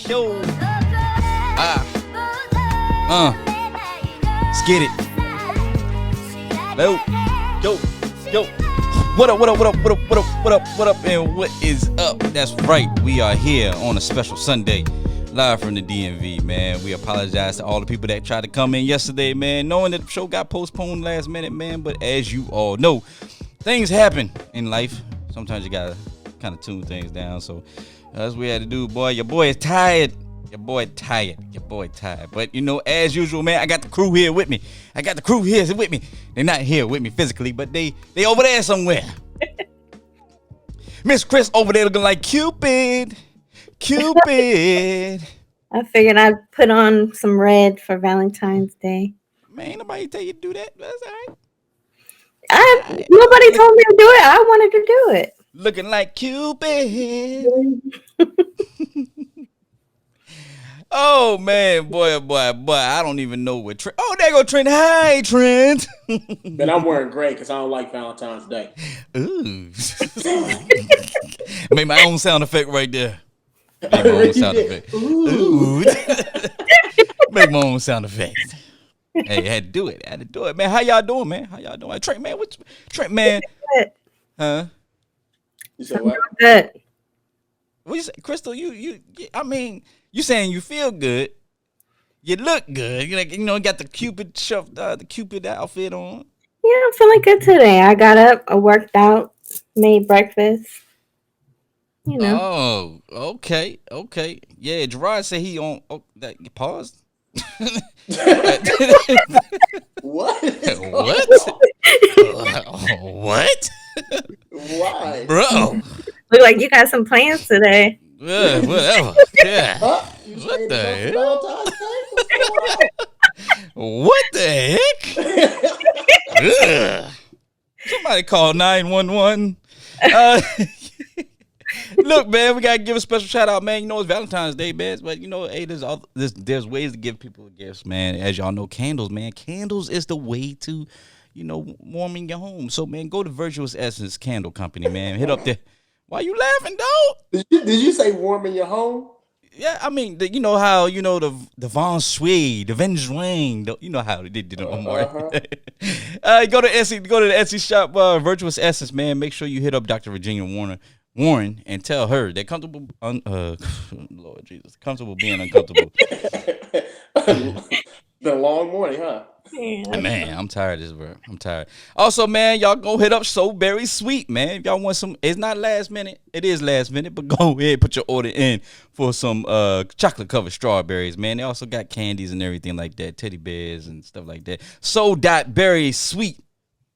Yo. Let's get it. Yo. What up, and what is up? That's right. We are here on a special Sunday, live from the DMV, man. We apologize to all the people that tried to come in yesterday, man, knowing that the show got postponed last minute, man. But as you all know, things happen in life. Sometimes you gotta kind of tune things down. So that's what we had to do, boy. Your boy is tired. But you know, as usual, man, I got the crew here with me. They're not here with me physically, but they over there somewhere. Miss Chris over there looking like Cupid. I figured I'd put on some red for Valentine's Day. Man, ain't nobody tell you to do that. That's all right. Nobody told me to do it. I wanted to do it. Looking like Cupid. Oh man, boy, I don't even know what Trent. Oh, there go Trent. Hi, Trent. But I'm wearing gray because I don't like Valentine's Day. Ooh. Make my own sound effect right there. Make my own sound effect. Ooh. Make my own sound effect. Hey, I had to do it, man. How y'all doing, man? Trent, man, Trent, man? Huh? You said what? Good. What you say, Crystal? I mean, you saying you feel good? You look good. You got the Cupid the Cupid outfit on. Yeah, I'm feeling good today. I got up, I worked out, made breakfast. You know. Oh, okay. Yeah, Gerard said he on. Oh, that you paused. What? What? Why, bro? Look like you got some plans today. Whatever. Yeah. What the hell? What the heck? Somebody call 911. Look, man, we gotta give a special shout out, man. You know it's Valentine's Day, man, but you know, hey, there's ways to give people gifts, man. As y'all know, candles, man. Candles is the way to, warming your home. So, man, go to Virtuous Essence Candle Company, man. Hit up there. Why you laughing, dog? Did you say warming your home? Yeah, I mean, you know how the Von Sway, the Vengeance, you know how they did it on more. Go to the Etsy shop, Virtuous Essence, man. Make sure you hit up Dr. Virginia Warren and tell her they're comfortable. Lord Jesus, comfortable being uncomfortable. Been a long morning, huh? Man, I'm tired of this, bro. I'm tired. Also, man, y'all go hit up So Very Sweet, man. If y'all want some, it's not last minute. It is last minute, but go ahead, put your order in for some chocolate covered strawberries, man. They also got candies and everything like that, teddy bears and stuff like that. So.Berry Sweet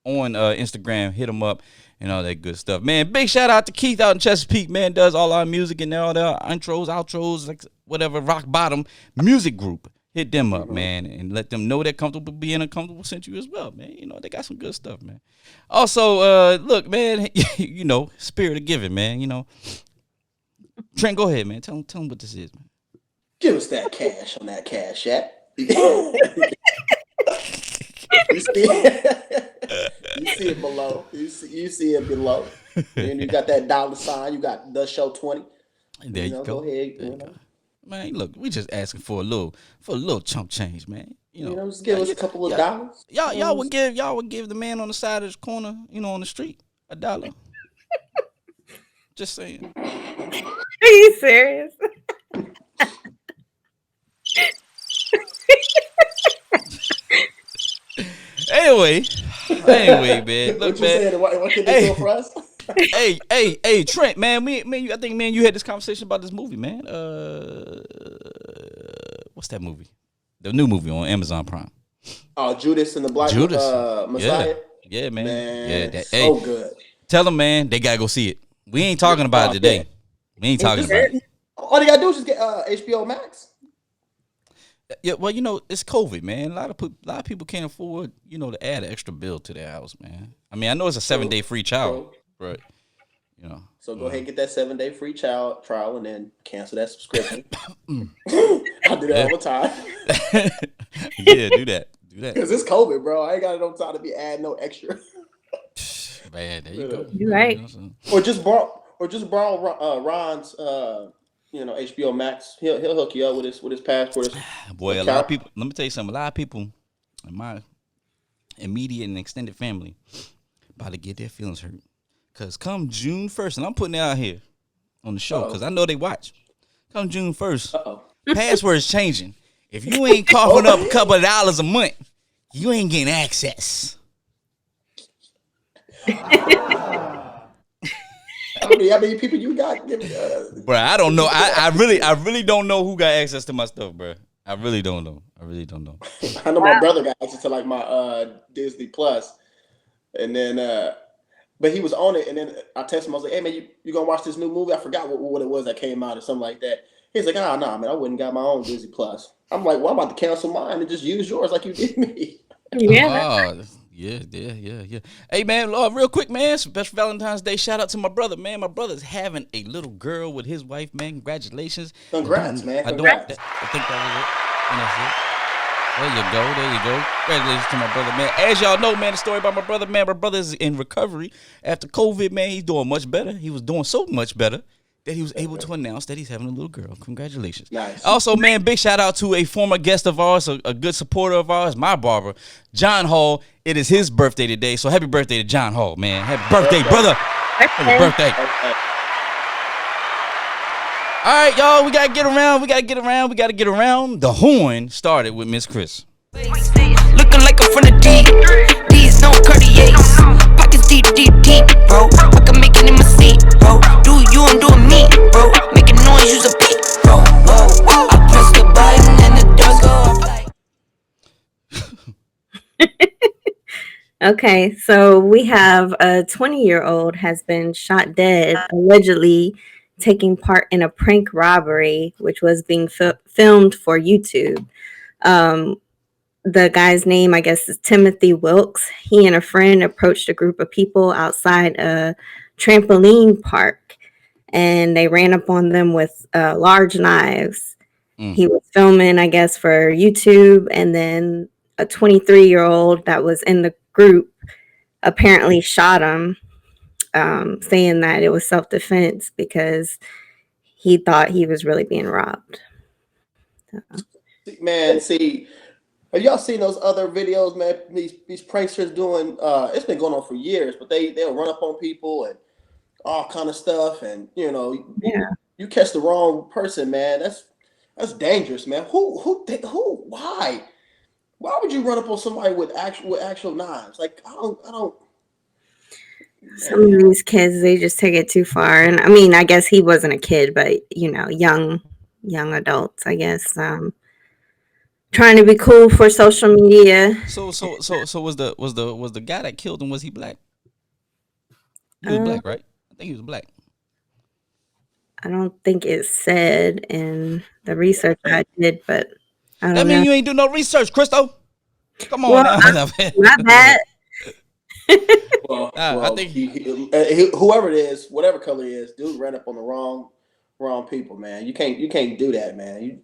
on Instagram. Hit them up and all that good stuff, man. Big shout out to Keith out in Chesapeake, man. Does all our music and all the intros, outros, like whatever, rock bottom music group. Hit them up, man, and let them know they're comfortable being uncomfortable since you as well, man. You know, they got some good stuff, man. Also, look, man, spirit of giving, man, Trent, go ahead, man. Tell them what this is, man. Give us that cash on that Cash App. You see it below. You see it below. And you got that dollar sign. You got the show 20. There you go. Go ahead. Man, look, we just asking for a little chump change, man. Just give us a couple of dollars. Y'all would give the man on the side of the corner, on the street, $1. Just saying. Are you serious? Anyway, man. Look, what you man. said? What can they do for us? Hey, Trent, man. I think, man, you had this conversation about this movie, man. What's that movie? The new movie on Amazon Prime. Oh, Judas and the Black Messiah. Yeah, man. Yeah, so good. Tell them, man, they gotta go see it. We ain't talking about it today. We ain't talking about it. All they gotta do is just get HBO Max. Yeah, well, it's COVID, man. A lot of people can't afford, to add an extra bill to their house, man. I mean, I know it's a 7-day free trial, but So go ahead and get that 7-day free trial and then cancel that subscription. I do that all the time. Yeah, do that. Because it's COVID, bro. I ain't got no time to be adding no extra. Man, there you go. You're right. Or just borrow Ron's HBO Max. He'll hook you up with his passport. Boy, a lot of people. Let me tell you something. A lot of people in my immediate and extended family about to get their feelings hurt. Cause come June 1st, and I'm putting it out here on the show because I know they watch. Come June 1st, password's changing. If you ain't coughing up a couple of dollars a month, you ain't getting access. How many people you got? Bro, I don't know. I really don't know who got access to my stuff, bro. I really don't know. I know my brother got access to like my Disney Plus, and then but he was on it, and then I texted him. I was like, "Hey man, you gonna watch this new movie?" I forgot what it was that came out or something like that. He's like, "Oh no, man, I wouldn't got my own Disney Plus." I'm like, "Well, I'm about to cancel mine and just use yours like you did me." Yeah. Yeah. Hey man, real quick, man. Special Valentine's Day shout out to my brother, man. My brother's having a little girl with his wife, man. Congratulations. Congrats, man. I think that was it. And that's it. There you go. Congratulations to my brother, man. As y'all know, man, the story about my brother, man. My brother is in recovery after COVID, man. He's doing much better. He was doing so much better that he was able to announce that he's having a little girl. Congratulations. Nice. Also, man, big shout out to a former guest of ours, a good supporter of ours, my barber, John Hall. It is his birthday today, so happy birthday to John Hall, man. Happy birthday, brother. Happy birthday. All right, y'all, we got to get around. The horn started with Miss Chris. Looking like I'm from the deep. These no Cartiers. Pockets deep, bro. I can make it in my seat, bro. Do you, I'm doing me, bro. Making noise, use a beat, bro. Whoa. I press the button and the doors go off like. Okay, so we have a 20-year-old has been shot dead, allegedly taking part in a prank robbery, which was being filmed for YouTube. The guy's name, I guess, is Timothy Wilkes. He and a friend approached a group of people outside a trampoline park, and they ran up on them with large knives. He was filming, I guess, for YouTube, and then a 23-year-old that was in the group apparently shot him, saying that it was self-defense because he thought he was really being robbed. Man, see, have y'all seen those other videos, man? These pranksters doing it's been going on for years, but they'll run up on people and all kind of stuff, and you catch the wrong person, man. That's dangerous, man. Who why would you run up on somebody with actual knives? Like I don't. Some of these kids, they just take it too far. And I mean, I guess he wasn't a kid, but young adults, I guess, trying to be cool for social media. So was the guy that killed him, was he black? He was black, right? I think he was black. I don't think it said in the research I did, but I don't know. That mean you ain't do no research, Christo. Come on now. Not bad. Well, I think whoever it is, whatever color he is, dude ran up on the wrong people, man. You can't do that, man.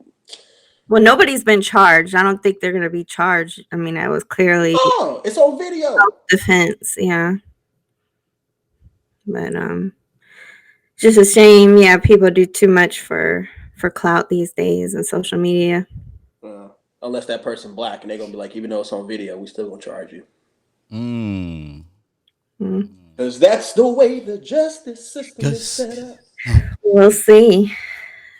Well, nobody's been charged. I don't think they're going to be charged. I mean, that was clearly it's on video. Self-defense, yeah. But just a shame. Yeah, people do too much for clout these days on social media. Unless that person black, and they're gonna be like, even though it's on video, we still gonna charge you. Because that's the way the justice system is set up. We'll see.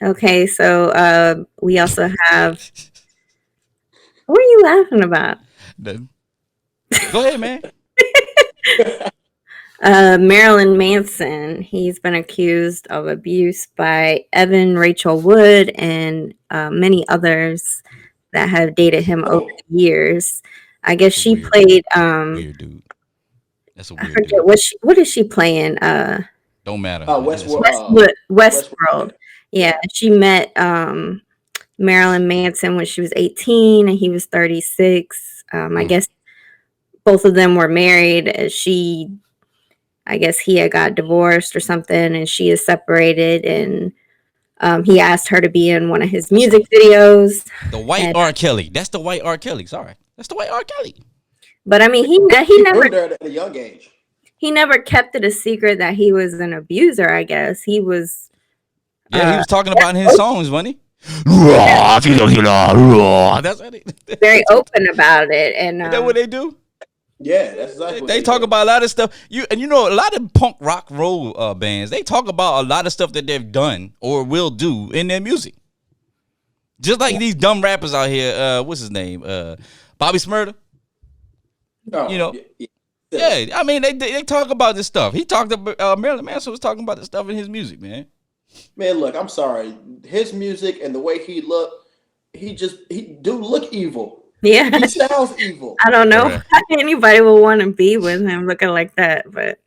Okay, so we also have. What are you laughing about? Go ahead, man. Marilyn Manson. He's been accused of abuse by Evan Rachel Wood and many others that have dated him over the years. I guess she played. Weird dude. That's a weird. I forget dude. What is she playing? Don't matter. Westworld. Yeah, she met Marilyn Manson when she was 18 and he was 36. I guess both of them were married. I guess he had got divorced or something, and she is separated. And he asked her to be in one of his music videos. The white R. Kelly. That's the white R. Kelly. Sorry, that's the white R. Kelly. But I mean, he never at a young age. He never kept it a secret that he was an abuser. I guess he was. Yeah, he was talking about in his songs, wasn't he? That's what very open about it, and Is that what they do? Yeah, that's exactly what They talk do. about a lot of stuff. A lot of punk rock roll bands. They talk about a lot of stuff that they've done or will do in their music. Just like these dumb rappers out here. What's his name? Bobby Smurda. Oh, Yeah. I mean, they talk about this stuff. He talked about Marilyn Manson was talking about this stuff in his music, man. Man, look, I'm sorry. His music and the way he looked, he do look evil. Yeah, He sounds evil. I don't know how anybody would want to be with him looking like that, but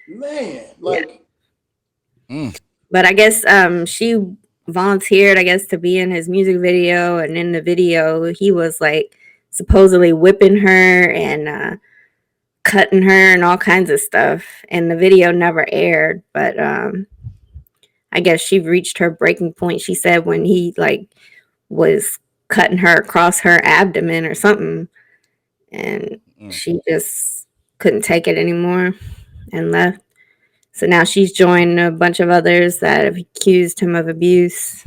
man, like. Yeah. But I guess she volunteered, I guess, to be in his music video, and in the video, he was like supposedly whipping her and cutting her and all kinds of stuff. And the video never aired, but I guess she reached her breaking point. She said when he like was cutting her across her abdomen or something, and she just couldn't take it anymore and left. So now she's joined a bunch of others that have accused him of abuse,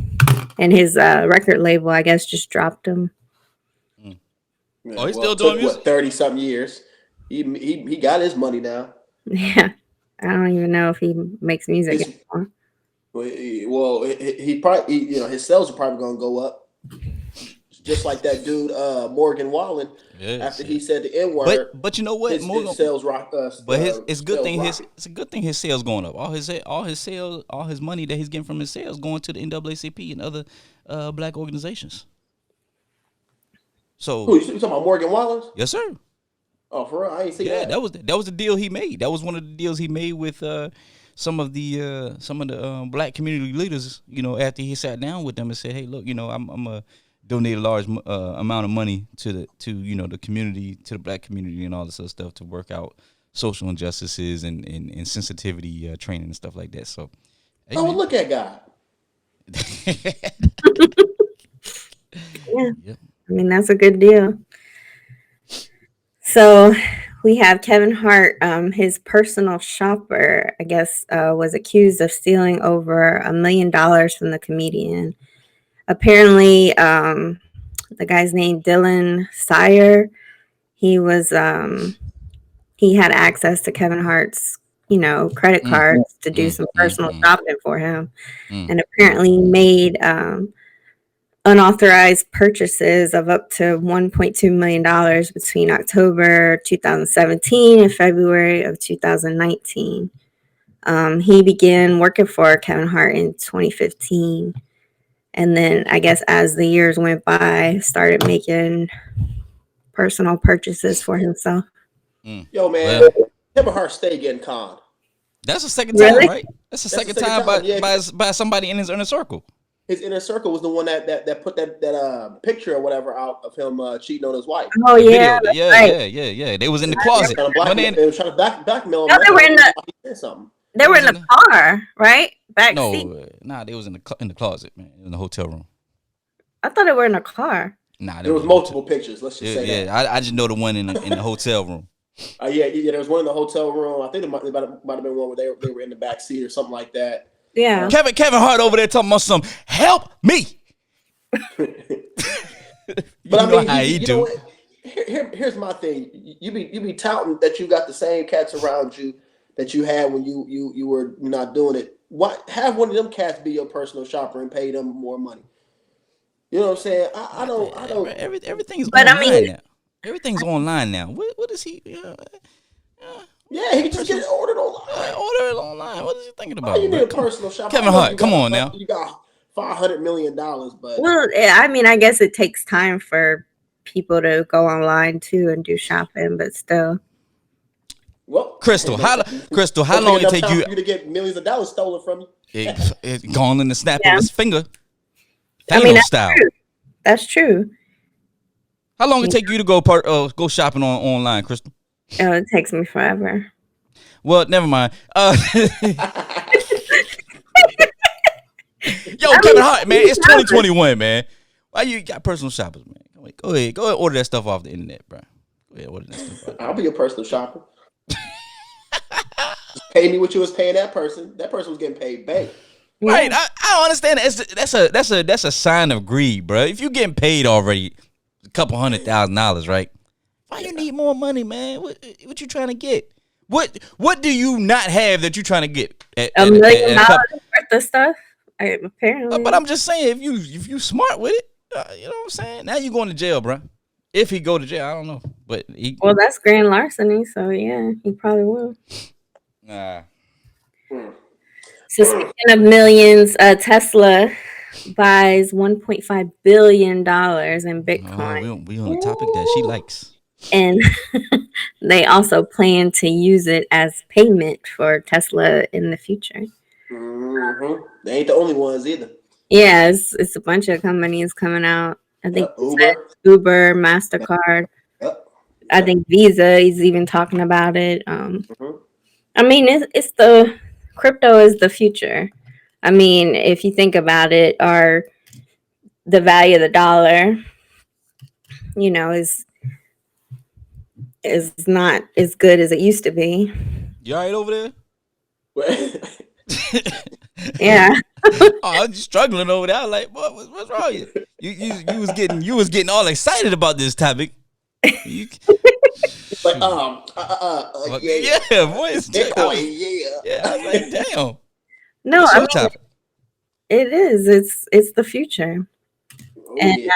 and his record label, I guess, just dropped him. Oh, he's still doing music? 30-something years. He got his money now. Yeah, I don't even know if he makes music anymore. Well, he probably, his sales are probably going to go up. Just like that dude, Morgan Wallen, after he said the N-word. But you know what? His sales rock. But it's a good thing. It's a good thing his sales going up. All his sales, all his money that he's getting from his sales going to the NAACP and other black organizations. So who you talking about? Morgan Wallen? Yes, sir. Oh, for real? I ain't see that. Yeah, that was the deal he made. That was one of the deals he made with some of the black community leaders. After he sat down with them and said, "Hey, look, I'm a donate a large amount of money to the community, to the black community, and all this other stuff to work out social injustices and sensitivity training and stuff like that." So, hey, well, look at God. Yeah. Yep. I mean, that's a good deal. So we have Kevin Hart, his personal shopper, I guess, was accused of stealing over $1 million from the comedian. Apparently, the guy's name Dylan Sire. He was he had access to Kevin Hart's credit cards to do some personal shopping for him, and apparently made unauthorized purchases of up to $1.2 million between October 2017 and February of 2019. He began working for Kevin Hart in 2015. And then I guess as the years went by, started making personal purchases for himself. Yo, man, Kevin Hart stay getting conned. That's the second time, Really? right? That's the second time by somebody in his inner circle. His inner circle was the one that put that picture or whatever out of him cheating on his wife. Oh yeah, yeah. They was in the closet. They was trying to blackmail him. No, they were in something. They were in the car, right? Back seat. They was in the closet, man, in the hotel room. I thought they were in the car. Nah, there was multiple pictures. Let's just say that. I just know the one in the hotel room. Yeah. There was one in the hotel room. I think there might have been one where they were in the back seat or something like that. Yeah. Kevin Hart over there talking about some help me. But I mean, how he do. Here's my thing. You be touting that you got the same cats around you that you had when you were not doing it. Why have one of them cats be your personal shopper and pay them more money? You know what I'm saying? I don't. Everything's online now. Everything's online now. What is he? Yeah, he can just get it ordered online. Order it online. What is he thinking about? You need a personal shopper. Kevin Hart, come on now. You got $500 million, but I mean, I guess it takes time for people to go online too and do shopping, but still. Well, Crystal, how long it take you to get millions of dollars stolen from you? It's gone in the snap of his finger. That's style. True. That's true. How long it take you to go shopping online, Crystal? Oh, it takes me forever. Well, never mind. Kevin Hart, man, it's 2021, man. Why you got personal shoppers, man? Go ahead, order that stuff off the internet, bro. Go ahead, order that stuff. I'll be a personal shopper. Just pay me what you was paying that person. That person was getting paid bank. Right, I don't understand. That's a sign of greed, bro. If you getting paid already a couple $100,000, right? Why you need more money, man? What you trying to get? What do you not have that you trying to get? $1 million worth of stuff. Apparently, but I'm just saying, if you smart with it, you know what I'm saying. Now you going to jail, bro. If he go to jail, I don't know, but well, that's grand larceny, so yeah, he probably will. Nah. So speaking of millions, Tesla buys $1.5 billion in Bitcoin. Oh, we on a topic that she likes. And they also plan to use it as payment for Tesla in the future. Mm-hmm. They ain't the only ones either. Yeah, it's a bunch of companies coming out. I think Uber, MasterCard. Yep. I think Visa is even talking about it. I mean, it's the crypto is the future. I mean, if you think about it, the value of the dollar, you know, is not as good as it used to be. You all right over there? Yeah. I'm just struggling over there. I was like, boy, what's wrong with you? You was getting all excited about this topic. Like, yeah, boy, it's Bitcoin, yeah. I was like, damn. No, I mean, it is. It's the future, and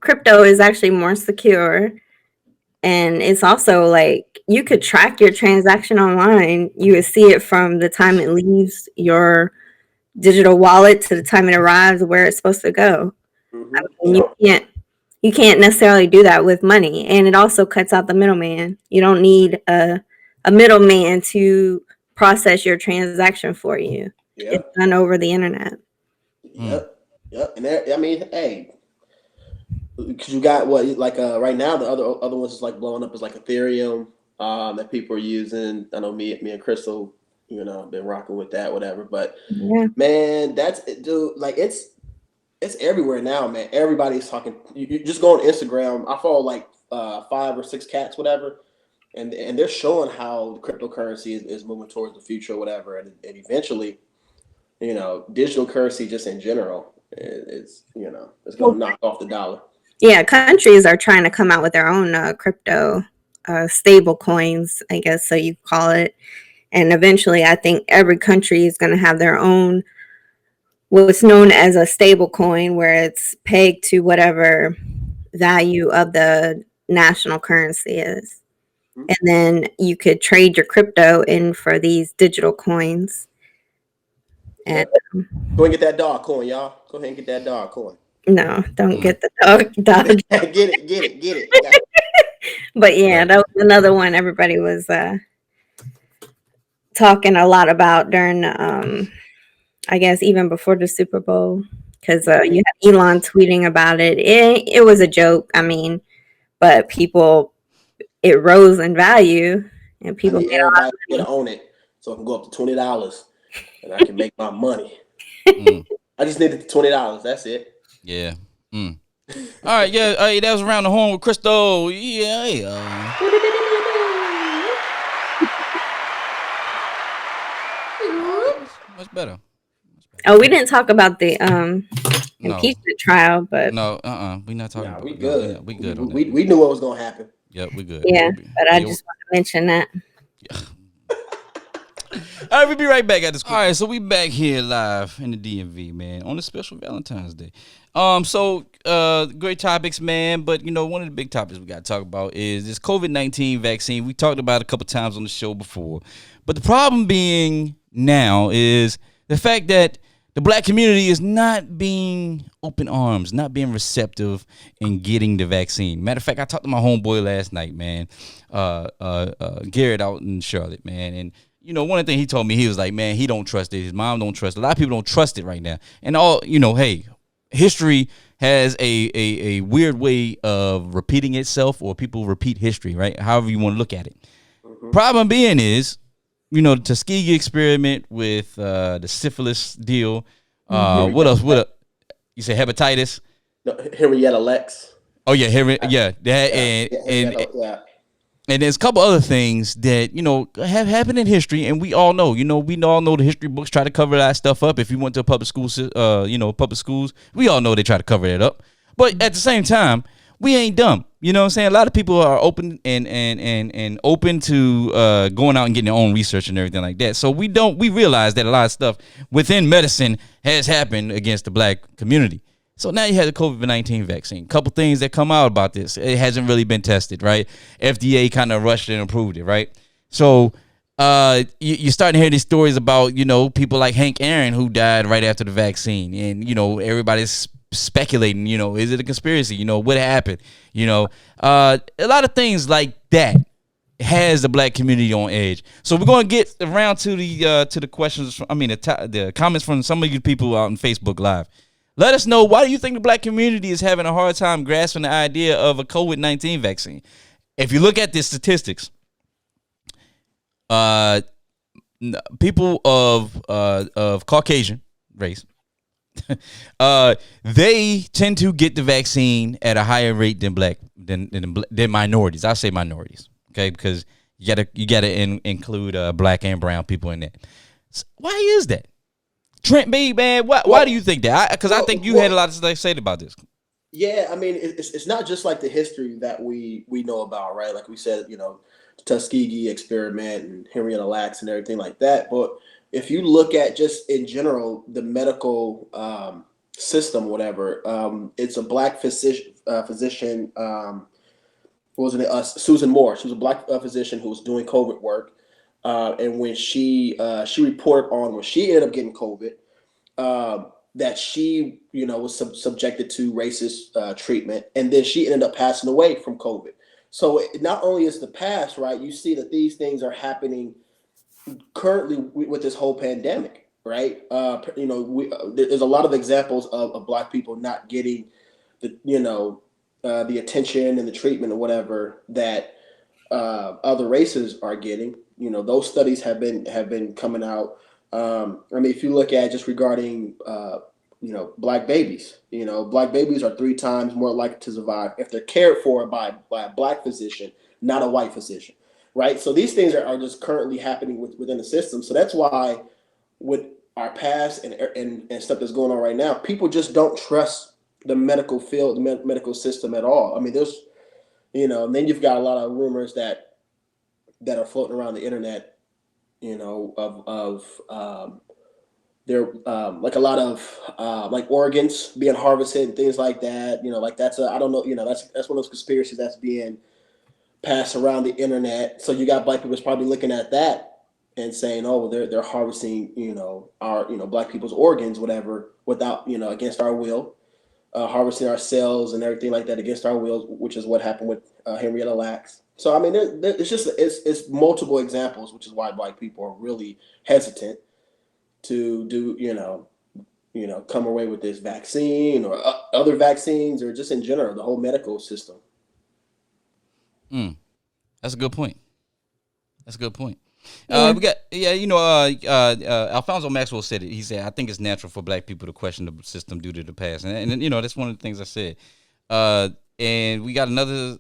crypto is actually more secure, and it's also like you could track your transaction online. You would see it from the time it leaves your digital wallet to the time it arrives where it's supposed to go. Mm-hmm. I mean, you can't necessarily do that with money, and it also cuts out the middleman. You don't need a middleman to process your transaction for you. Yep. It's done over the internet. Yep. And I mean, hey, because you got right now the other ones is like blowing up is like Ethereum that people are using. I know me and Crystal, been rocking with that, whatever. But man, that's dude. Like it's everywhere now, man. Everybody's talking. You just go on Instagram. I follow like 5 or 6 cats, whatever, and they're showing how cryptocurrency is moving towards the future, or whatever, and eventually, digital currency just in general is it's going to knock off the dollar. Yeah, countries are trying to come out with their own crypto stable coins, I guess so you call it, and eventually, I think every country is going to have their own. What's known as a stable coin, where it's pegged to whatever value of the national currency is. And then you could trade your crypto in for these digital coins. And go and get that dog coin, y'all. Go ahead and get that dog coin. No, don't get the dog. Get it. But yeah, that was another one everybody was talking a lot about during I guess even before the Super Bowl, because you had Elon tweeting about it. It was a joke. I mean, but it rose in value, and people everybody to own it, so I can go up to $20, and I can make my money. I just needed $20. That's it. Yeah. All right. Yeah. Hey, that was Around the Horn with Crystal. Yeah. Much better. Oh, we didn't talk about the impeachment trial, but no, we're not talking about. We good. We good. We knew what was gonna happen. Yeah, we good. Yeah, but I just want to mention that. Yeah. All right, we'll be right back at this. All right, so we back here live in the DMV, man, on a special Valentine's Day. So great topics, man. But one of the big topics we got to talk about is this COVID-19 vaccine. We talked about it a couple times on the show before, but the problem being now is the fact that the black community is not being open arms, not being receptive in getting the vaccine. Matter of fact, I talked to my homeboy last night, man, Garrett out in Charlotte, man. And, one of the things he told me, he was like, man, he don't trust it. His mom don't trust it. A lot of people don't trust it right now. And hey, history has a weird way of repeating itself, or people repeat history, right? However you want to look at it. Problem being is, the Tuskegee experiment with the syphilis deal. What else? You say hepatitis? No, Henrietta Lex. Oh yeah, that And there's a couple other things that, have happened in history, and we all know, we all know the history books try to cover that stuff up. If you went to a public school, public schools, we all know they try to cover it up. But at the same time, we ain't dumb. You know what I'm saying? A lot of people are open and open to going out and getting their own research and everything like that. So we realize that a lot of stuff within medicine has happened against the black community. So now you have the COVID-19 vaccine. Couple things that come out about this. It hasn't really been tested, right? FDA kind of rushed it and approved it, right? So you're starting to hear these stories about, people like Hank Aaron who died right after the vaccine. And, everybody's speculating, is it a conspiracy? What happened? A lot of things like that has the black community on edge. So we're going to get around to the questions. The comments from some of you people out on Facebook Live. Let us know, why do you think the black community is having a hard time grasping the idea of a COVID-19 vaccine? If you look at the statistics, people of Caucasian race, they tend to get the vaccine at a higher rate than minorities. I say minorities, okay, because you gotta include black and brown people in that. So why is that? Trent B, man, why do you think that? Because I think you had a lot to say about this. Yeah, I mean, it's not just like the history that we know about, right? Like we said, the Tuskegee experiment and Henrietta Lacks and everything like that. But if you look at just in general the medical system, whatever, it's a black physician. Wasn't it Susan Moore? She was a black physician who was doing COVID work. And when she reported on when she ended up getting COVID, that she was subjected to racist treatment, and then she ended up passing away from COVID. So not only is the past, right? You see that these things are happening currently with this whole pandemic, right? There's a lot of examples of black people not getting the attention and the treatment or whatever that other races are getting. Those studies have been coming out. If you look at just regarding, black babies, black babies are 3 times more likely to survive if they're cared for by a black physician, not a white physician, right? So these things are just currently happening within the system. So that's why with our past and stuff that's going on right now, people just don't trust the medical field, the medical system at all. I mean, there's, and then you've got a lot of rumors that are floating around the internet, of there like a lot of like organs being harvested and things like that. Like that's I don't know, that's one of those conspiracies that's being passed around the internet. So you got black people probably looking at that and saying, oh, they're harvesting, our black people's organs, whatever, without against our will, harvesting our cells and everything like that against our will, which is what happened with Henrietta Lacks. So I mean, it's multiple examples, which is why black people are really hesitant to do come away with this vaccine or other vaccines, or just in general the whole medical system. That's a good point. That's a good point. Yeah. We got Alfonso Maxwell said it. He said, I think it's natural for black people to question the system due to the past, and that's one of the things I said. And we got another,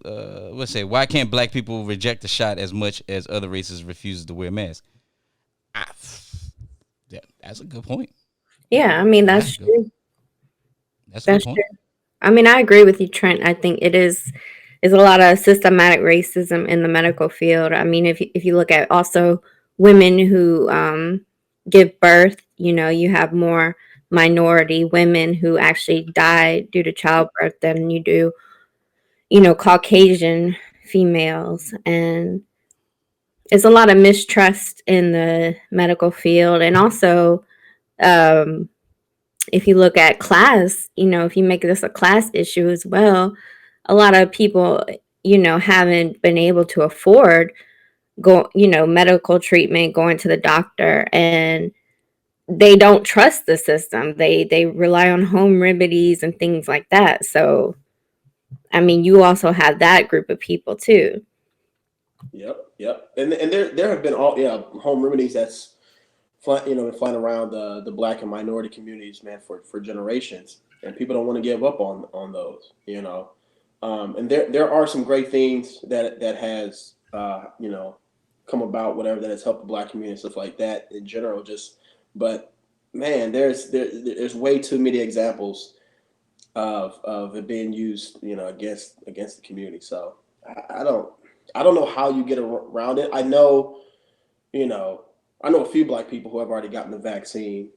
let's say, why can't black people reject the shot as much as other races refuses to wear masks? That's a good point. Yeah, I mean, that's true. That's a good point. True. I mean, I agree with you, Trent. I think it is a lot of systematic racism in the medical field. I mean, if you look at also women who give birth, you have more minority women who actually die due to childbirth than you do, Caucasian females. And it's a lot of mistrust in the medical field. And also, if you look at class, if you make this a class issue as well, a lot of people, haven't been able to afford medical treatment, going to the doctor, and they don't trust the system. They rely on home remedies and things like that. So, I mean, you also have that group of people too. Yep. And there have been home remedies that's been flying around the black and minority communities, man, for generations, and people don't want to give up on those, and there are some great things that has you know, come about, whatever that has helped the Black community and stuff like that in general. Just, but man, there's way too many examples of it being used, you know, against the community. So I don't know how you get around it. I know, you know, I know a few Black people who have already gotten the vaccine,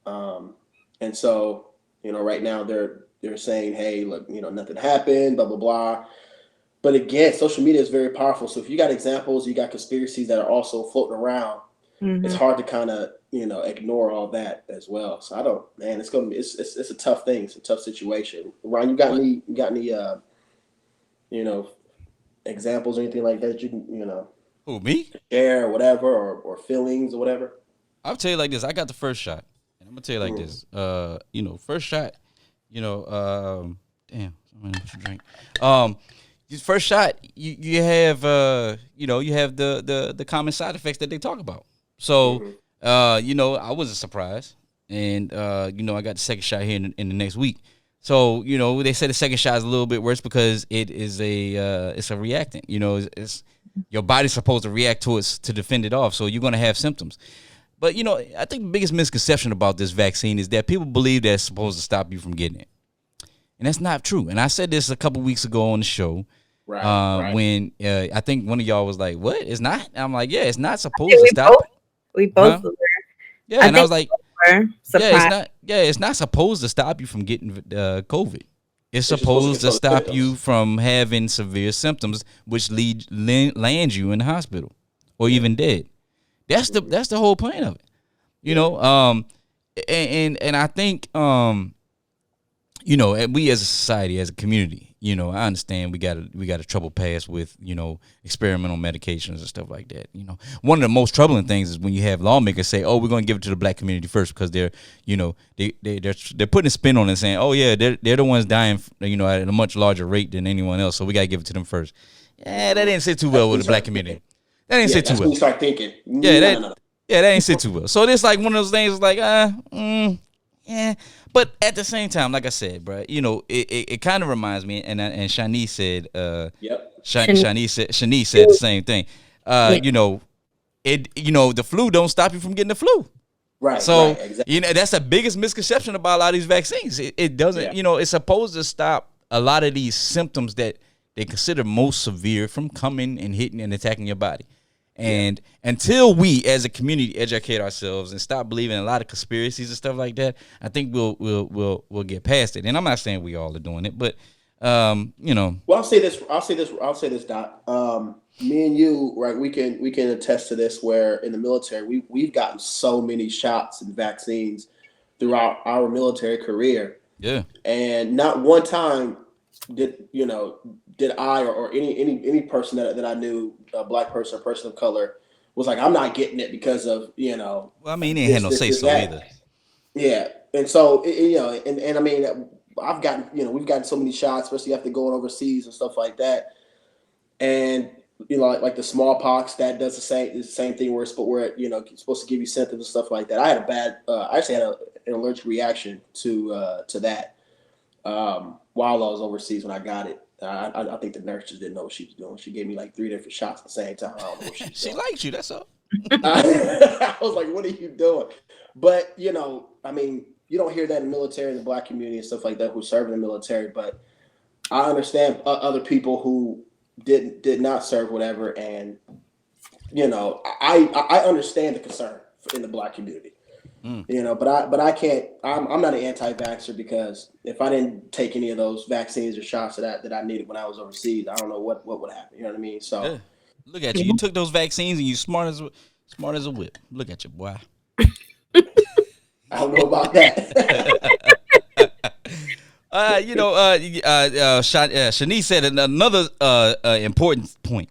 and so, you know, right now they're saying, hey, look, you know, nothing happened, blah blah blah. But again, social media is very powerful. So if you got examples, you got conspiracies that are also floating around, it's hard to kind of, you know, ignore all that as well. So I don't, man, it's a tough thing. It's a tough situation. Ryan, you got any you know, examples or anything like that you can, you know, Who, me? share or whatever, or feelings or whatever? I'll tell you like this. I got the first shot. And I'm gonna tell you like this. You know, first shot, you know, damn, somebody should drink. First shot, you have you know, you have the common side effects that they talk about. So you know, I wasn't surprised. And you know, I got the second shot here in the next week. So, you know, they say the second shot is a little bit worse because it is it's a reactant. You know, it's your body's supposed to react to it to defend it off. So you're gonna have symptoms. But, you know, I think the biggest misconception about this vaccine is that people believe that it's supposed to stop you from getting it. And that's not true. And I said this a couple weeks ago on the show. Right. When I think one of y'all was like, what? It's not? I'm like, yeah, it's not supposed to stop. We both were. Yeah, and I was like, yeah, it's not supposed to stop you from getting COVID. It's supposed to stop you from having severe symptoms, which land you in the hospital or even dead. That's the whole point of it, you know. And I think you know, we as a society, as a community, you know, I understand we got a trouble past with, you know, experimental medications and stuff like that. You know, one of the most troubling things is when you have lawmakers say, "Oh, we're going to give it to the Black community first," because they're, you know, they're putting a spin on it, saying, "Oh yeah, they're the ones dying, you know, at a much larger rate than anyone else, so we got to give it to them first." Yeah, that didn't sit too well with the Black community. That didn't sit too well. When you start thinking, that ain't sit too well. So it's like one of those things, like, yeah. But at the same time, like I said, bro, you know, it kind of reminds me, and Shanice said, Shanice said the same thing. You know, the flu don't stop you from getting the flu. Right. So, right, exactly. You know, that's the biggest misconception about a lot of these vaccines. It doesn't, you know, it's supposed to stop a lot of these symptoms that they consider most severe from coming and hitting and attacking your body. And until we as a community educate ourselves and stop believing in a lot of conspiracies and stuff like that, I think we'll get past it. And I'm not saying we all are doing it, but you know. Well, I'll say this, Doc. Me and you, right? We can attest to this. Where in the military, we've gotten so many shots and vaccines throughout our military career. Yeah. And not one time did I or any person that I knew, a Black person or person of color, was like, I'm not getting it because of, you know. Well, I mean, he ain't had no say so either. Yeah, and so you know, and I mean, we've gotten so many shots, especially after going overseas and stuff like that, and you know, like the smallpox, that does the same thing where you know, it's supposed to give you symptoms and stuff like that. I had I actually had an allergic reaction to that while I was overseas when I got it. I think the nurse just didn't know what she was doing. She gave me like 3 different shots at the same time. I don't know what she liked you, that's all. I was like, what are you doing? But, you know, I mean, you don't hear that in the military, in the Black community and stuff like that, who serve in the military. But I understand other people who did not serve, whatever. And, you know, I understand the concern in the Black community. You know, but I can't. I'm not an anti-vaxxer, because if I didn't take any of those vaccines or shots that I needed when I was overseas, I don't know what would happen. You know what I mean? So look at you. You took those vaccines and you smart as a whip. Look at you, boy. I don't know about that. You know, Shanice said another important point.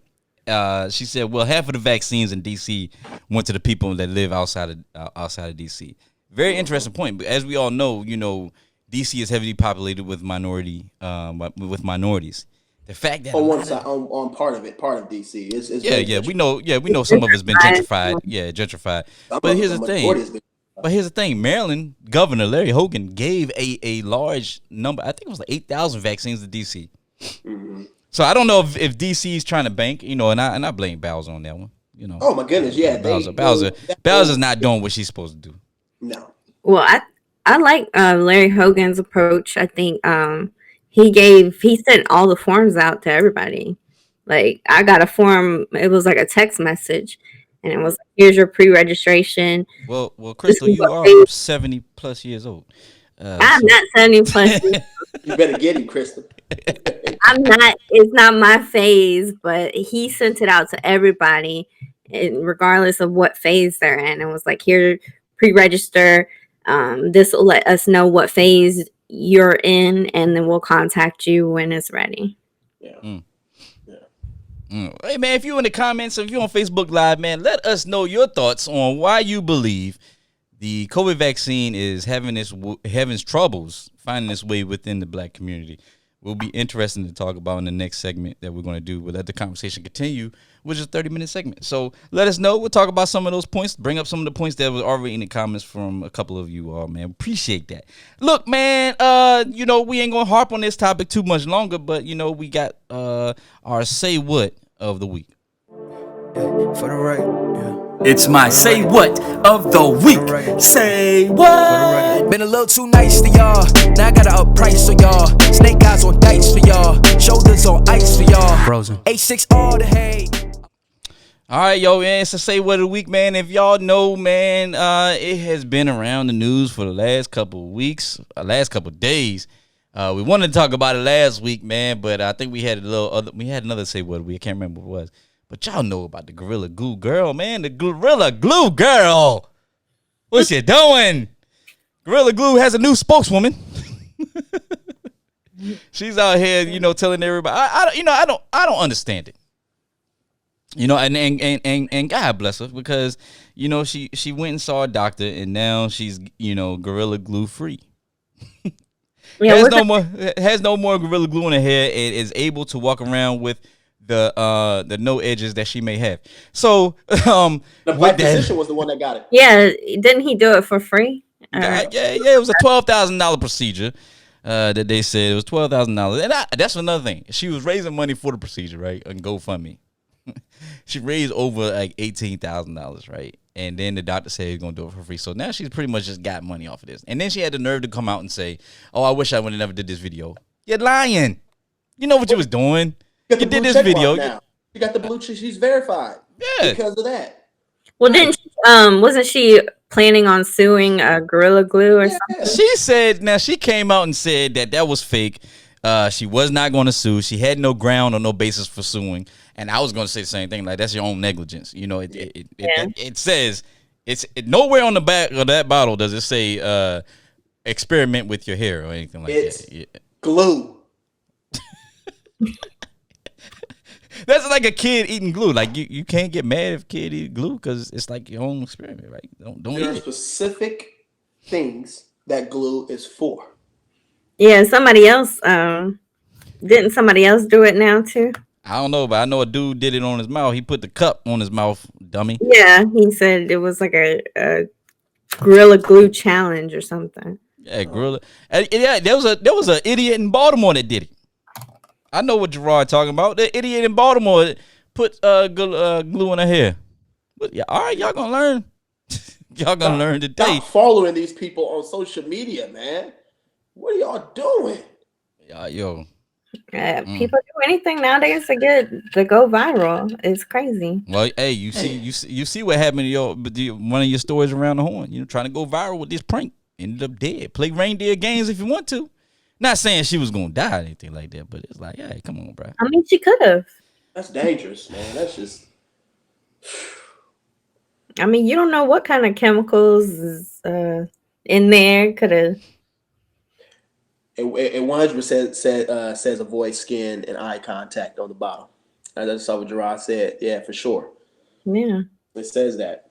She said, well, half of the vaccines in D.C. went to the people that live outside of D.C. Very interesting point. But as we all know, you know, D.C. is heavily populated with minorities. The fact that on one side, on part of D.C. is we know some of it's been gentrified. Yeah, gentrified. But here's the thing. Maryland Governor Larry Hogan gave a large number. I think it was like 8,000 vaccines to D.C. So I don't know if DC's trying to bank, and I blame Bowser on that one. Oh my goodness, yeah. Bowser's not doing what she's supposed to do. No. Well, I like Larry Hogan's approach. I think he sent all the forms out to everybody. Like I got a form, it was like a text message, and it was like, here's your pre-registration. Well, Crystal, you are 70 plus years old. I'm not 70 plus. You better get him, Crystal. I'm not. It's not my phase, but he sent it out to everybody, and regardless of what phase they're in. It was like, here, pre-register. This will let us know what phase you're in, and then we'll contact you when it's ready. Yeah. Hey man, if you're in the comments, if you're on Facebook Live, man, let us know your thoughts on why you believe the COVID vaccine is having troubles finding its way within the Black community. Will be interesting to talk about in the next segment that we're going to do. We'll let the conversation continue, which is a 30-minute segment. So let us know. We'll talk about some of those points, bring up some of the points that were already in the comments from a couple of you all, man. Appreciate that. Look, man, we ain't going to harp on this topic too much longer, but, we got our Say What of the week. For the right, yeah. It's my Say What of the week. Say what? Been a little too nice to y'all. Now I gotta up price for y'all. Snake eyes on dice for y'all. Shoulders on ice for y'all. Frozen. A6 all the hay. All right, yo, man, it's a Say What of the week, man. If y'all know, man, it has been around the news for the last couple of weeks, last couple of days. We wanted to talk about it last week, man, but I think we had another Say What of the week. I can't remember what it was. But y'all know about the Gorilla Glue girl, man. The Gorilla Glue girl. What's she doing? Gorilla Glue has a new spokeswoman. She's out here, telling everybody. I don't understand it. And God bless her, because she went and saw a doctor, and now she's Gorilla Glue free. Yeah, has no more Gorilla Glue in her hair, and is able to walk around with the no edges that she may have. So the black physician was the one that got it. Yeah, didn't he do it for free? Yeah, it was a $12,000 procedure. That they said it was $12,000, and that's another thing. She was raising money for the procedure, right? On GoFundMe. She raised over like $18,000, right? And then the doctor said he's gonna do it for free. So now she's pretty much just got money off of this. And then she had the nerve to come out and say, "Oh, I wish I would have never did this video." You're lying. You know what you was doing. You did this video. Now. You got the blue check. She's verified. Yeah. Because of that. Well, wasn't she planning on suing Gorilla Glue or something? She said, now she came out and said that was fake. She was not going to sue. She had no ground or no basis for suing. And I was going to say the same thing. Like, that's your own negligence. It says, it's nowhere on the back of that bottle does it say experiment with your hair or anything like that. Yeah. Glue. That's like a kid eating glue. Like you can't get mad if a kid eat glue because it's like your own experiment, right? Don't there eat are specific things that glue is for. Yeah, somebody else. Didn't somebody else do it now too? I don't know, but I know a dude did it on his mouth. He put the cup on his mouth, dummy. Yeah, he said it was like a Gorilla Glue challenge or something. Yeah, Gorilla. Yeah, there was an idiot in Baltimore that did it. I know what Gerard talking about. The idiot in Baltimore put glue in her hair. But yeah, all right, y'all gonna learn. Y'all gonna learn today. Stop following these people on social media, man. What are y'all doing? Yo. People do anything nowadays to go viral. It's crazy. Well, hey, you see what happened to one of your stories around the horn. Trying to go viral with this prank, ended up dead. Play reindeer games if you want to. Not saying she was gonna die or anything like that, but it's like, hey, come on, bro. I mean, she could have. That's dangerous, man. That's just. I mean, you don't know what kind of chemicals is in there. Could have. It 100% says avoid skin and eye contact on the bottle. That's what Gerard said. Yeah, for sure. Yeah. It says that.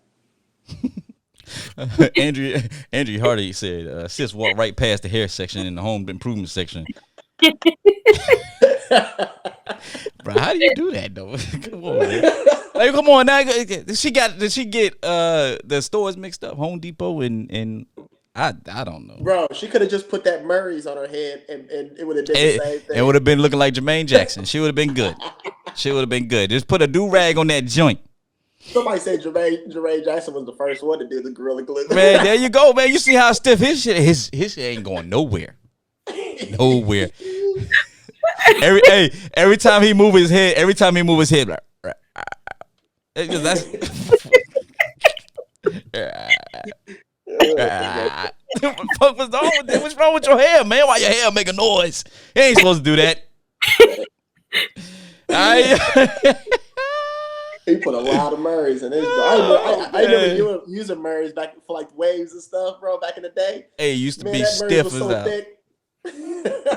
Andrew Hardy said, sis walked right past the hair section in the home improvement section. Bro, how do you do that though? Come on, man. Like, come on now. Did she get the stores mixed up? Home Depot and I don't know. Bro, she could have just put that Murray's on her head and it would have done the same thing. It would have been looking like Jermaine Jackson. She would have been good. She would have been good. Just put a do-rag on that joint. Somebody said Jermaine Jackson was the first one to do the Gorilla Glue. Man, there you go, man. You see how stiff his shit is. His shit ain't going nowhere. Nowhere. Every time he move his head, like, that's what the fuck was wrong with it? What's wrong with your hair, man? Why your hair make a noise? You ain't supposed to do that. He put a lot of Murrays in his. I remember using Murrays back for like waves and stuff, bro. Back in the day. Hey, it used to be stiff as hell.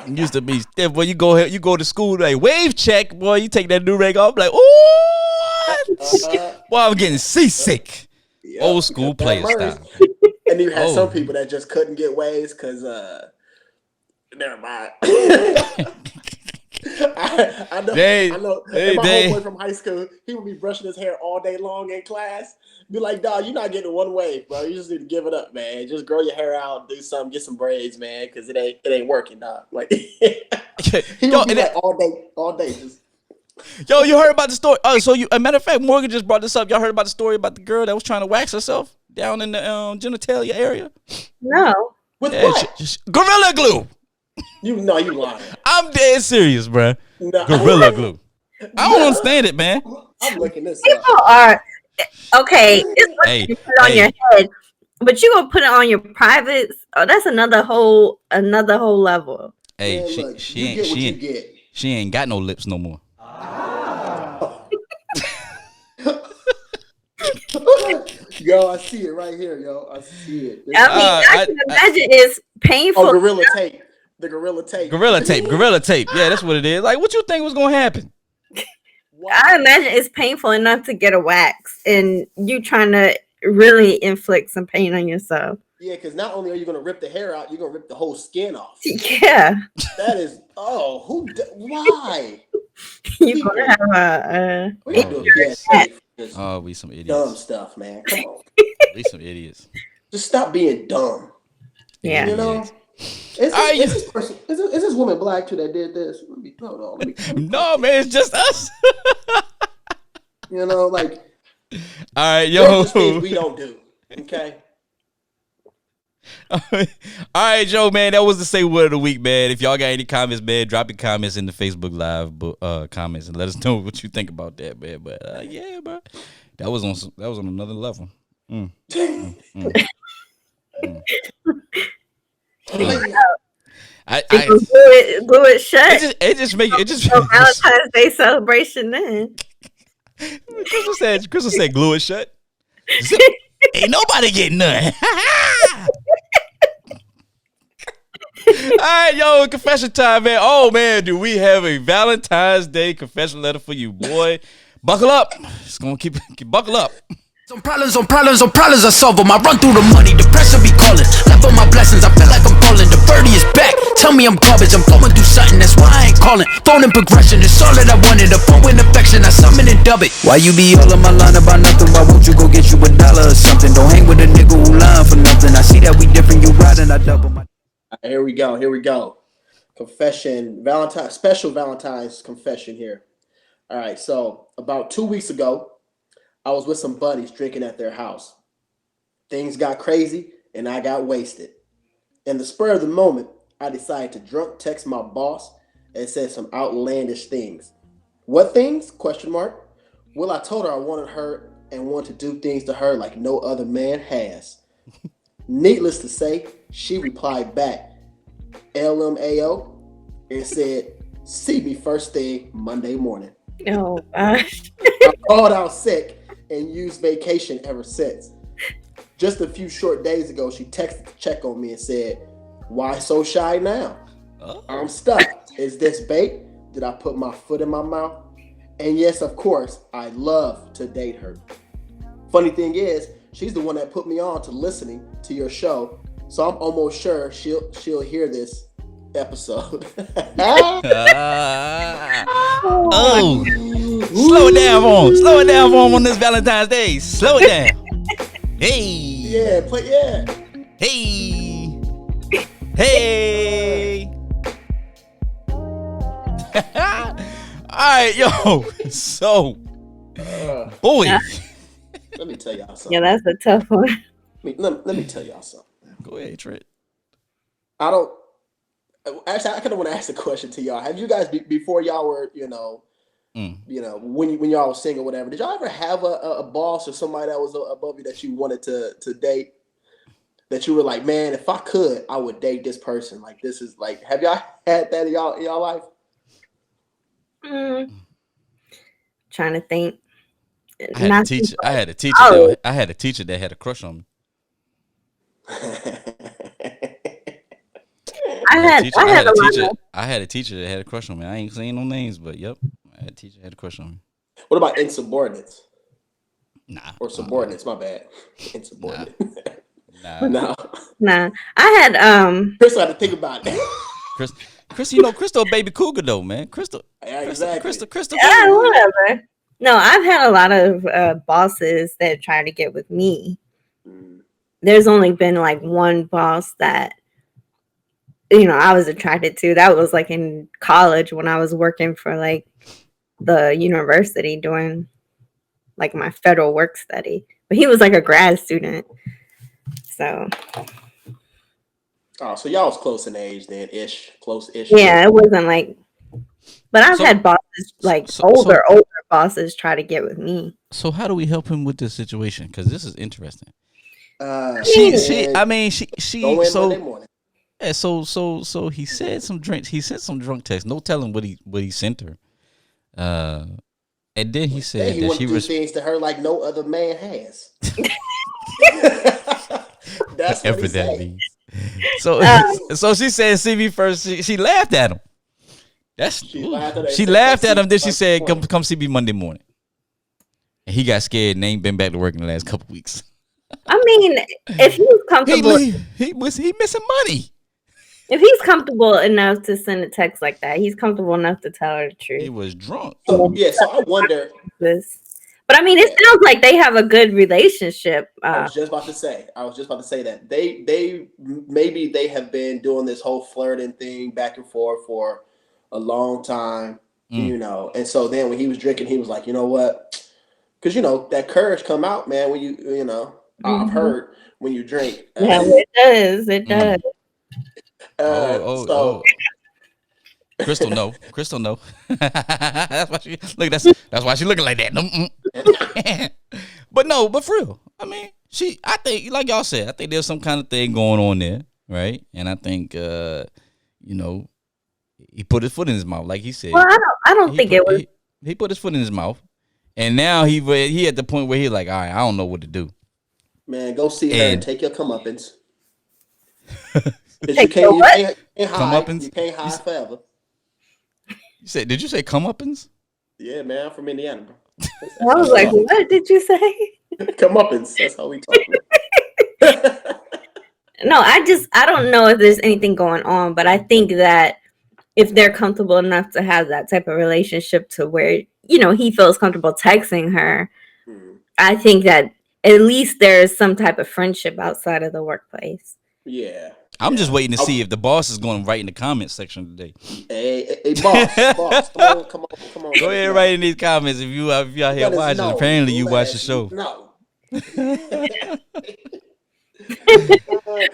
Used to be stiff. Boy, you go to school like wave check, boy. You take that new rag off, like ooh, boy, I'm getting seasick. Yep. Old school player style. And you had some people that just couldn't get waves because never mind. I know. My homeboy from high school, he would be brushing his hair all day long in class. Be like, dog, you're not getting one wave, bro. You just need to give it up, man. Just grow your hair out, do something, get some braids, man, because it ain't working, dog. Like, he would be like all day. Just. Yo, you heard about the story? Oh, so a matter of fact, Morgan just brought this up. Y'all heard about the story about the girl that was trying to wax herself down in the genitalia area? No. With what? Gorilla Glue. You lying. I'm dead serious, bro. No. Gorilla Glue. I don't understand it, man. I'm looking this People up. are okay. It's what you put on your head, but you gonna put it on your privates. Oh, that's another whole level. Hey, man, look, she ain't got no lips no more. Yo, I see it right here, yo. I see it. I can imagine it's painful. Oh, Gorilla Tape. The Gorilla Tape. Gorilla Tape. Yeah, that's what it is. Like, what you think was gonna happen? I imagine it's painful enough to get a wax, and you trying to really inflict some pain on yourself. Yeah, because not only are you gonna rip the hair out, you're gonna rip the whole skin off. Yeah. That is. Oh, why? You're gonna have a. We gonna do a Oh, we some idiots. Dumb stuff, man. Come on. We some idiots. Just stop being dumb. Yeah. You know. Is this woman black too that did this? Hold on. No, man, it's just us. You know, like. All right, yo. Things we don't do. Okay. All right, Joe, man. That was the Say Word of the Week, man. If y'all got any comments, man, drop your comments in the Facebook Live comments and let us know what you think about that, man. But yeah, bro, that was on another level. Glue it shut. It just Valentine's Day celebration then. Crystal said glue it shut. Ain't nobody getting none. All right, yo, confession time, man. Oh, man, do we have a Valentine's Day confession letter for you, boy. Buckle up. It's going to keep buckle up. Some problems I solve them. I run through the money, the pressure be calling. Left on my blessings, I feel like I'm falling. The birdie is back, tell me I'm garbage. I'm going through something, that's why I ain't calling. Phone and progression, it's all that I wanted. A phone with affection, I summon and dub it. Why you be all on my line about nothing? Why won't you go get you $1 or something? Don't hang with a nigga who lying for nothing. I see that we different, you riding, I double my. Here we go. Confession, special Valentine's confession here. All right, so about 2 weeks ago, I was with some buddies drinking at their house. Things got crazy and I got wasted. In the spur of the moment, I decided to drunk text my boss and said some outlandish things. What things? ? Well, I told her I wanted her and wanted to do things to her like no other man has. Needless to say, she replied back, LMAO, and said, see me first thing Monday morning. Oh, gosh. I called out sick and used vacation ever since. Just a few short days ago, she texted to check on me and said, why so shy now? Oh. I'm stuck. Is this bait? Did I put my foot in my mouth? And yes, of course, I love to date her. Funny thing is, she's the one that put me on to listening to your show, so I'm almost sure she'll hear this episode. Oh, slow it down for him on this Valentine's Day. Slow it down. Hey. Yeah. Hey. Hey. All right, yo. So, boy. Let me tell y'all something. Yeah, that's a tough one. Let me tell y'all something. Go ahead, Trent. I kind of want to ask a question to y'all. Have you guys before y'all were, when y'all was single, whatever? Did y'all ever have a boss or somebody that was above you that you wanted to date? That you were like, man, if I could, I would date this person. Like, this is like, have y'all had that in y'all life? Trying to think. I had a teacher. I had a teacher that had a crush on me. I had a teacher that had a crush on me. I ain't saying no names, but yep, I had a teacher that had a crush on me. What about insubordinates? Nah. Or subordinates? My bad. Insubordinate. Nah. Nah. I had Chris had to think about it. Chris, Crystal baby cougar though, man. Crystal. Yeah, exactly. Crystal. Whatever. No, I've had a lot of bosses that try to get with me. There's only been like one boss that I was attracted to. That was like in college when I was working for like the university doing like my federal work study. But he was like a grad student. So. Oh, so y'all was close in age then, close-ish. Yeah, it wasn't like. But I've had bosses older bosses try to get with me. So how do we help him with this situation? Because this is interesting. She. So he said some drinks. He sent some drunk texts. No telling what he sent her. And then he said he that went she through things to her like no other man has. That's what he said. So she said, "See me first." She laughed at him. She laughed at him. Then she said, "Come see me Monday morning." And he got scared and ain't been back to work in the last couple weeks. I mean, if he's comfortable, he missing money. If he's comfortable enough to send a text like that, he's comfortable enough to tell her the truth. He was drunk. So I wonder. But I mean, it sounds like they have a good relationship. I was just about to say that they maybe they have been doing this whole flirting thing back and forth for a long time, And so then when he was drinking, he was like, you know what? Because that courage come out, man. When I've heard when you drink. Yeah, it does. It does. Crystal, no. That's why she look. That's why she looking like that. But for real, I mean, I think, like y'all said, I think there's some kind of thing going on there, right? And I think, he put his foot in his mouth, like he said. Well, I don't think it was. He put his foot in his mouth, and now he at the point where he's like, all right, I don't know what to do. Man, go see her and take your comeuppance. Take you can't comeuppance? You can't hide forever. Did you say comeuppance? Yeah, man, I'm from Indiana, bro. I was like, what did you say? Comeuppance. That's how we talk. No, I don't know if there's anything going on, but I think that if they're comfortable enough to have that type of relationship to where, he feels comfortable texting her, I think that at least there's some type of friendship outside of the workplace. Yeah. I'm just waiting to see if the boss is going to write in the comment section today. Hey, boss, come on. Go ahead and write in these comments if you out here watching. Apparently, you watch the show. No.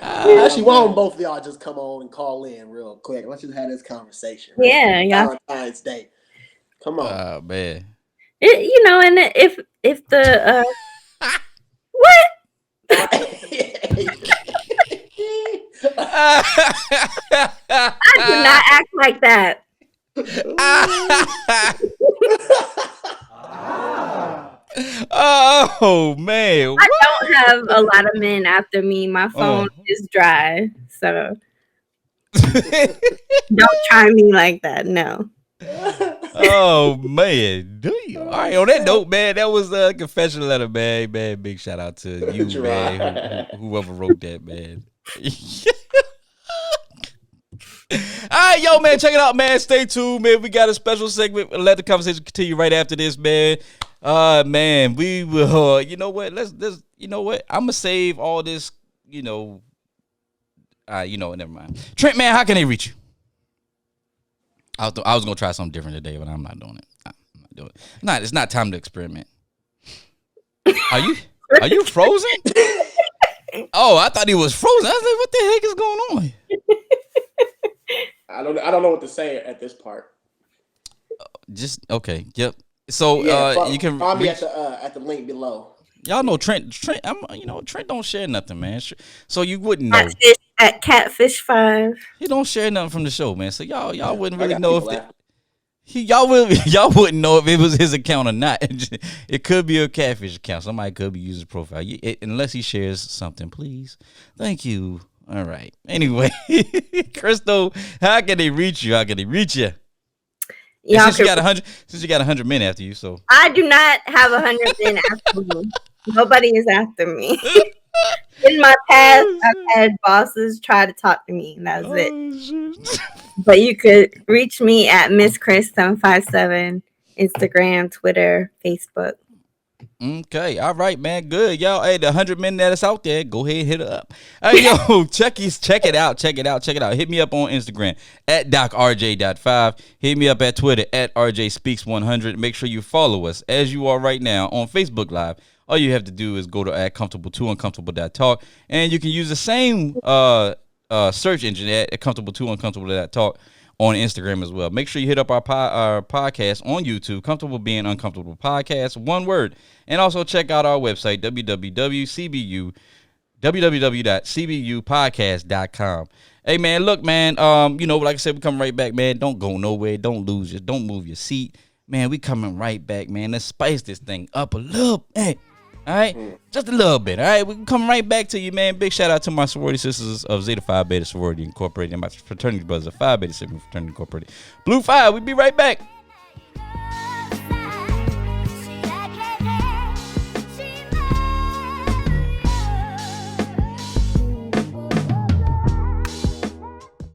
Actually, why don't both of y'all just come on and call in real quick? Let's just have this conversation. Right? Yeah. Valentine's Day. Come on. Oh, man. And if the what? I do not act like that. Oh man! I don't have a lot of men after me. My phone is dry, so don't try me like that. No. Oh man! Do you? All right. On that note, man, that was a confession letter, man. Man, big shout out to you, man. Whoever wrote that, man. All right, yo, man, check it out, man. Stay tuned, man. We got a special segment. Let the conversation continue right after this, man. Man, we will. You know what? Let's. You know what? I'm gonna save all this. You know, never mind. Trent, man, how can they reach you? I was gonna try something different today, but I'm not doing it. I'm not doing it. It's not time to experiment. Are you frozen? Oh, I thought he was frozen. I was like, what the heck is going on? I don't know what to say at this part. Just okay. Yep. So you can find me at the link below. Y'all know Trent. Trent don't share nothing, man. So you wouldn't know. At Catfish 5. He don't share nothing from the show, man. So y'all wouldn't really know y'all wouldn't know if it was his account or not. It could be a catfish account. Somebody could be using his profile. Unless he shares something, please. Thank you. All right. Anyway, Crystal, how can they reach you? How can they reach you? Since you got 100 men after you, so I do not have 100 men after me. Nobody is after me. In my past, I've had bosses try to talk to me, and that was it. But you could reach me at Miss Chris 757, Instagram, Twitter, Facebook. Okay, all right, man, good, y'all. Hey, the 100 men that is out there, go ahead and hit it up. Hey, yo, check it out. Hit me up on Instagram at DocRJ.5. Hit me up at Twitter at RJSpeaks100. Make sure you follow us as you are right now on Facebook Live. All you have to do is go to @comfortable2uncomfortable.talk, and you can use the same search engine at comfortable2uncomfortable.talk on Instagram as well. Make sure you hit up our podcast on YouTube, Comfortable Being Uncomfortable Podcast, one word. And also check out our website, www.cbupodcast.com. Hey, man, look, man, like I said, we come right back, man. Don't go nowhere. Don't move your seat. Man, we coming right back, man. Let's spice this thing up a little bit. All right, just a little bit. All right, we come right back to you, man. Big shout out to my sorority sisters of Zeta Phi Beta Sorority Incorporated and my fraternity brothers of Phi Beta Sigma Fraternity Incorporated. Blue 5, we be right back.